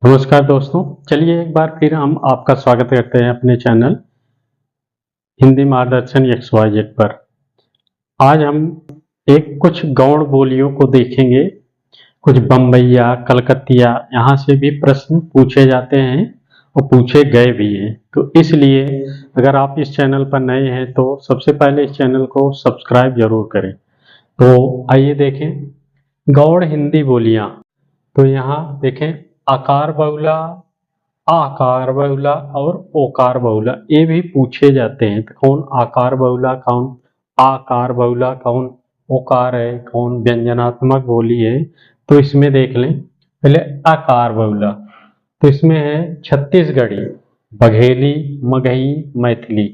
नमस्कार दोस्तों, चलिए एक बार फिर हम आपका स्वागत करते हैं अपने चैनल हिंदी मार्गदर्शन XYZ पर। आज हम कुछ गौड़ बोलियों को देखेंगे। कुछ बम्बैया, कलकतिया यहाँ से भी प्रश्न पूछे जाते हैं और पूछे गए भी हैं। तो इसलिए अगर आप इस चैनल पर नए हैं तो सबसे पहले इस चैनल को सब्सक्राइब जरूर करें। तो आइए देखें गौड़ हिंदी बोलियां। तो यहाँ देखें आकार बहुला, आकार बहुला और ओकार बहुला ये भी पूछे जाते हैं। तो कौन आकार बहुला, कौन आकार बहुला, कौन ओकार है, कौन व्यंजनात्मक बोली है। तो इसमें देख लें पहले आकार बहुला। तो इसमें है छत्तीसगढ़ी, बघेली, मगही, मैथिली।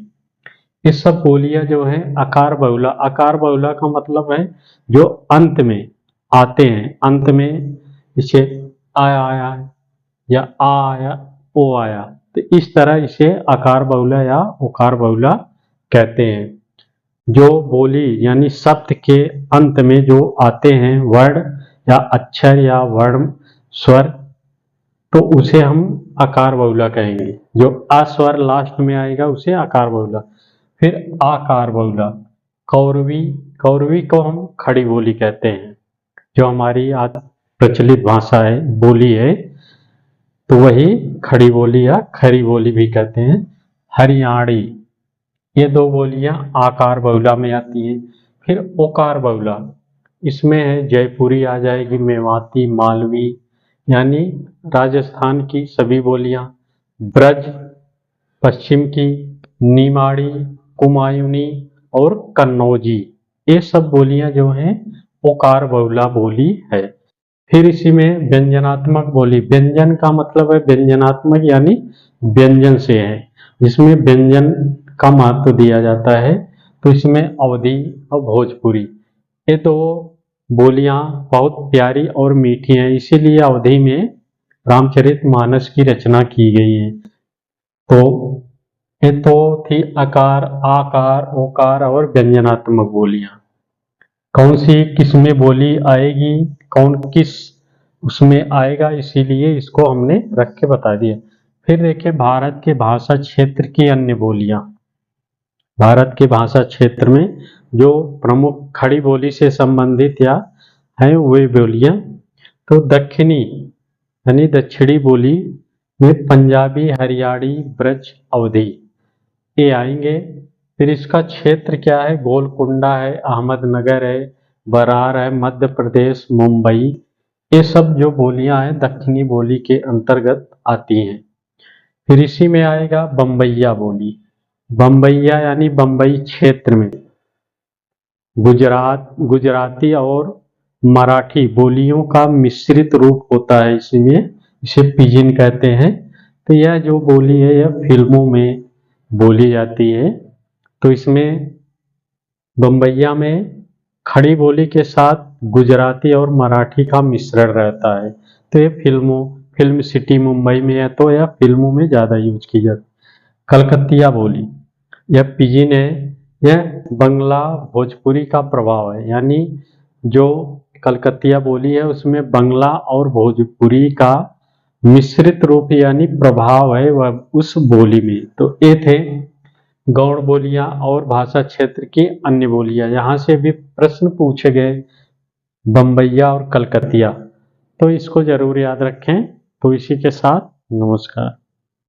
ये सब बोलियां जो है आकार बहुला। आकार बहुला का मतलब है जो अंत में आते हैं, अंत में इसे आया या आ आया, ओ आया। तो इस तरह इसे आकार बहुला या उकार बहुला कहते हैं। जो बोली यानी शब्द के अंत में जो आते हैं वर्ण या अक्षर या वर्ण स्वर, तो उसे हम आकार बहुला कहेंगे। जो अस्वर लास्ट में आएगा उसे आकार बहुला। फिर आकार बहुला कौरवी, कौरवी को हम खड़ी बोली कहते हैं। जो हमारी आज प्रचलित भाषा है, बोली है, तो वही खड़ी बोली या खरी बोली भी कहते हैं। हरियाणी, ये दो बोलियां आकार बहुला में आती हैं। फिर ओकार बहुला, इसमें है जयपुरी आ जाएगी, मेवाती, मालवी यानी राजस्थान की सभी बोलियां, ब्रज पश्चिम की, निमाड़ी, कुमायूनी और कन्नौजी, ये सब बोलियां जो हैं ओकार बहुला बोली है। फिर इसी में व्यंजनात्मक बोली, व्यंजन का मतलब है व्यंजनात्मक यानी व्यंजन से है, जिसमें व्यंजन का महत्व दिया जाता है। तो इसमें अवधी और भोजपुरी, ये तो बोलियां बहुत प्यारी और मीठी हैं, इसीलिए अवधी में रामचरितमानस की रचना की गई है। तो ये तो थी आकार, आकार, ओकार और व्यंजनात्मक बोलियां। कौन सी किस में बोली आएगी, कौन किस उसमें आएगा, इसीलिए इसको हमने रख के बता दिया। फिर देखिए भारत के भाषा क्षेत्र की अन्य बोलियां। भारत के भाषा क्षेत्र में जो प्रमुख खड़ी बोली से संबंधित या हैं वे बोलियां। तो दक्षिणी यानी दक्षिणी बोली में पंजाबी, हरियाणी, ब्रज, अवधी ये आएंगे। फिर इसका क्षेत्र क्या है, गोलकुंडा है, अहमदनगर है, बरार है, मध्य प्रदेश, मुंबई, ये सब जो बोलियां हैं दक्षिणी बोली के अंतर्गत आती हैं। फिर इसी में आएगा बम्बैया बोली। बम्बैया यानी बम्बई क्षेत्र में गुजराती और मराठी बोलियों का मिश्रित रूप होता है, इसमें इसे पिजिन कहते हैं। तो यह जो बोली है यह फिल्मों में बोली जाती है। तो इसमें बम्बैया में खड़ी बोली के साथ गुजराती और मराठी का मिश्रण रहता है। तो ये फिल्म सिटी मुंबई में है, तो यह फिल्मों में ज़्यादा यूज की जाती है। कलकतिया बोली, यह पिजिन है, यह बंगला भोजपुरी का प्रभाव है, यानी जो कलकतिया बोली है उसमें बंगला और भोजपुरी का मिश्रित रूप यानी प्रभाव है वह उस बोली में। तो ये थे गौड़ बोलियां और भाषा क्षेत्र की अन्य बोलियां। यहाँ से भी प्रश्न पूछे गए बम्बैया और कलकतिया, तो इसको जरूर याद रखें। तो इसी के साथ नमस्कार।